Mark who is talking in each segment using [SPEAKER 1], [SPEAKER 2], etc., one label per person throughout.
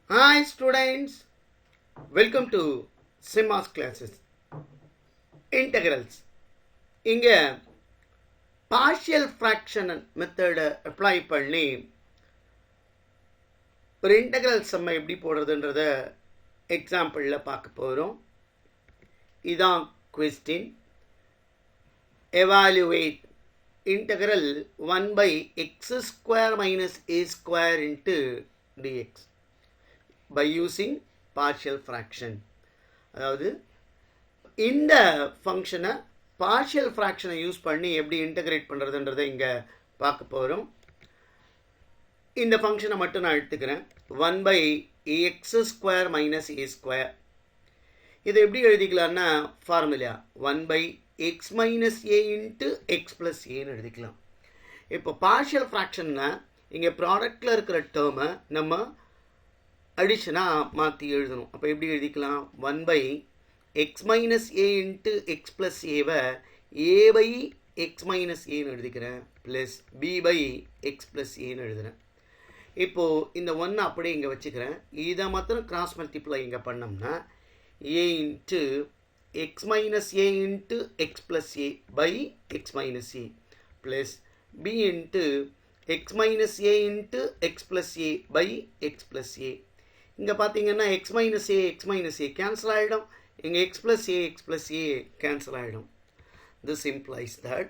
[SPEAKER 1] Hi students, welcome to Simmas classes. Integrals. இங்க partial fraction method apply பண்ணி ஒரு integral sum எப்படி போடுறதுன்றத எக்ஸாம்பிளில் பார்க்க போகிறோம். இதான் question. Evaluate integral 1 by x square minus a square into dx by using partial fraction. அதாவது இந்த ஃபங்க்ஷனை பார்ஷியல் ஃப்ராக்ஷனை யூஸ் பண்ணி எப்படி இன்டகிரேட் பண்ணுறதுன்றதை இங்கே பார்க்க போகிறோம். இந்த ஃபங்க்ஷனை மட்டும் நான் எடுத்துக்கிறேன். 1 by x square minus a square. இதை எப்படி எழுதிக்கலாம்னா formula 1 by x minus a into x plus aன்னு எழுதிக்கலாம். இப்போ பார்ஷியல் ஃப்ராக்ஷன்னா இங்கே ப்ராடக்டில் இருக்கிற டேர்மை நம்ம அடிஷனாக மாற்றி எழுதணும். அப்போ எப்படி எழுதிக்கலாம்? 1 by x minus a into x plus a-வை a by x minus a-ன்னு எழுதிக்கிறேன், plus b by x plus a-ன்னு எழுதுகிறேன். இப்போது இந்த 1 அப்படியே இங்கே வச்சுக்கிறேன். இதை மாத்திரம் கிராஸ் மல்டிப்ளை இங்கே பண்ணோம்னா a into x minus a into x plus a by x minus a plus b into x minus a into x plus a by x plus a. இங்கே பார்த்தீங்கன்னா x minus a கேன்சல் ஆகிடும். இங்கே x plus a cancel ஆகிடும். This implies that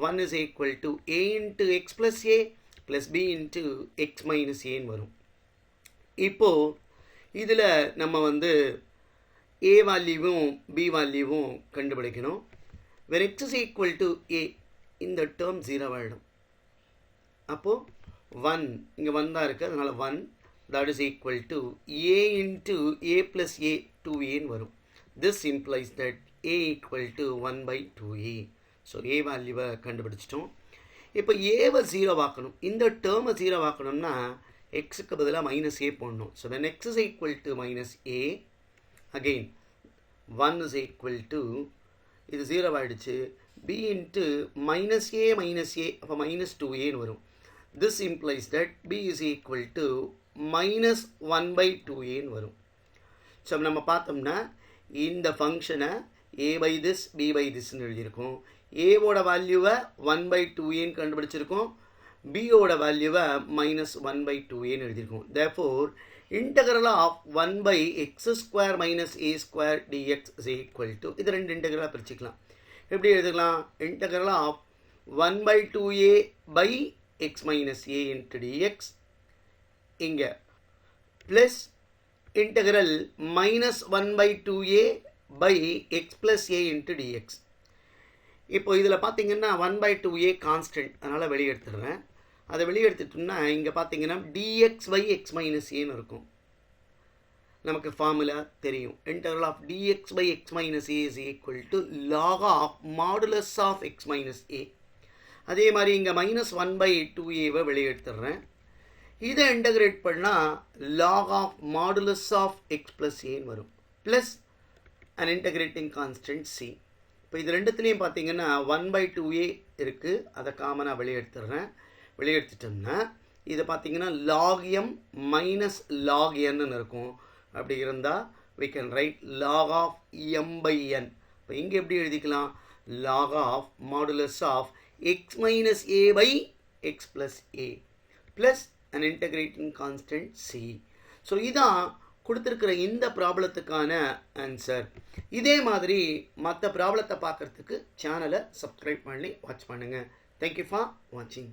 [SPEAKER 1] 1 is equal to a into x plus a plus b into x minus a வரும். இப்போது இதில் நம்ம a வேல்யூவும் b வேல்யூவும் கண்டுபிடிக்கணும். when x is equal to a இந்த டேர்ம் 0 ஆகிடும். அப்போது 1 இங்கே 1 தான் இருக்குது, அதனால் 1 that is equal to a into a plus a 2a வரும். this implies that a equal to 1 by 2a. So a வேல்யூவை கண்டுபிடிச்சிட்டோம். இப்போ ஏவை 0 ஆக்கணும். இந்த டேர்மை 0 ஆக்கணும்னா எக்ஸுக்கு பதிலாக மைனஸ் a போடணும். So when x is equal to minus a, again 1 is equal to இது 0 ஆகிடுச்சு, b into minus a அப்போ minus 2a வரும். this implies that b is equal to minus 1 by 2a வரும். ஸோ நம்ம பார்த்தோம்னா இந்த ஃபங்க்ஷனை a by this b by thisன்னு எழுதியிருக்கோம். ஏவோட வேல்யூவை 1 by 2a கண்டுபிடிச்சிருக்கோம், பியோட வேல்யூவை minus 1 by 2a எழுதியிருக்கோம். therefore integral of 1 by x square minus a square dx is equal to, இது ரெண்டு இன்டெகிரலாக பிரிச்சுக்கலாம். எப்படி எழுதுக்கலாம்? integral of 1 by 2a by x minus a into dx இங்கே plus integral minus 1 by 2a by x plus a into dx. இப்போ இதில் பார்த்தீங்கன்னா 1 by 2a constant, அதனால் வெளியே எடுத்துடுறேன். அதை வெளியே எடுத்துட்டோம்னா இங்கே பார்த்தீங்கன்னா dx by x minus a இருக்கும். நமக்கு ஃபார்முலா தெரியும். integral of dx by x minus a is equal to log of modulus of x minus a. அதே மாதிரி இங்கே minus 1 by 2a வெளியே எடுத்துடுறேன். இதை இன்டகிரேட் பண்ணால் log of modulus of x plus a வரும், plus an integrating constant c. இப்போ இது ரெண்டுத்துலேயும் பார்த்தீங்கன்னா 1 by 2a இருக்குது, அதை காமனாக வெளியே எடுத்துடுறேன். வெளியே எடுத்துட்டோம்னா இதை பார்த்தீங்கன்னா log m minus log n இருக்கும். அப்படி இருந்தால் we can write log of m by n. இப்போ இங்கே எப்படி எழுதிக்கலாம்? log of modulus of x minus a by x plus a plus an integrating constant c. So இதான் கொடுத்துருக்கிற இந்த ப்ராப்ளத்துக்கான ஆன்சர். இதே மாதிரி மற்ற ப்ராப்ளத்தை பார்க்குறதுக்கு சேனலை சப்ஸ்கிரைப் பண்ணி வாட்ச் பண்ணுங்கள். தேங்க்யூ ஃபார் வாட்சிங்.